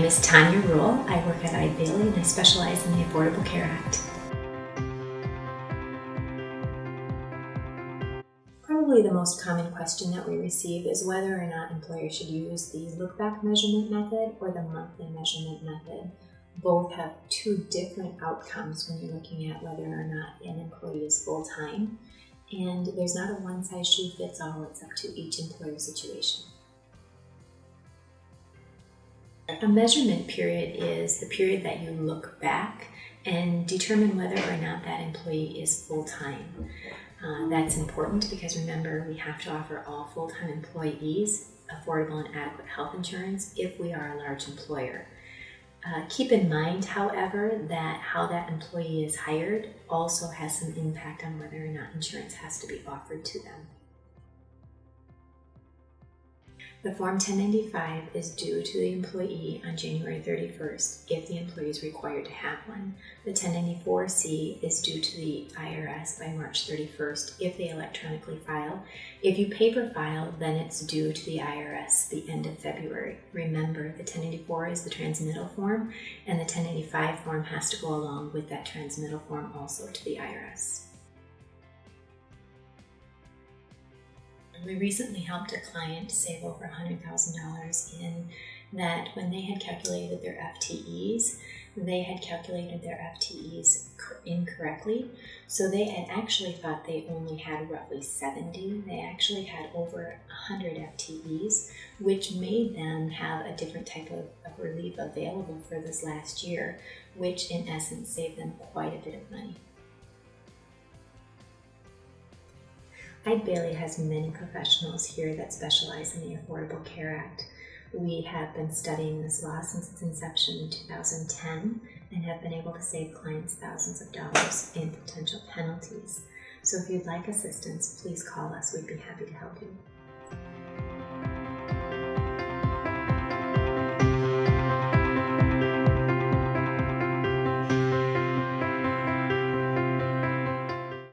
is Tonya. I work at Eide and I specialize in the Affordable Care Act. Probably the most common question that we receive is whether or not employers should use the look-back measurement method or the monthly measurement method. Both have two different outcomes when you're looking at whether or not an employee is full-time, and there's not a one-size-shoe-fits-all. It's up to each employer situation. A measurement period is the period that you look back and determine whether or not that employee is full-time. That's important because remember, we have to offer all full-time employees affordable and adequate health insurance if we are a large employer. Keep in mind, however, that how that employee is hired also has some impact on whether or not insurance has to be offered to them. The Form 1095 is due to the employee on January 31st if the employee is required to have one. The 1094-C is due to the IRS by March 31st if they electronically file. If you paper file, then it's due to the IRS the end of February. Remember, the 1084 is the transmittal form, and the 1085 form has to go along with that transmittal form also to the IRS. We recently helped a client save over $100,000 in that when they had calculated their FTEs, they had calculated their FTEs incorrectly. So they had actually thought they only had roughly 70. They actually had over 100 FTEs, which made them have a different type of relief available for this last year, which in essence saved them quite a bit of money. Eide has many professionals here that specialize in the Affordable Care Act. We have been studying this law since its inception in 2010 and have been able to save clients thousands of dollars in potential penalties. So if you'd like assistance, please call us. We'd be happy to help you.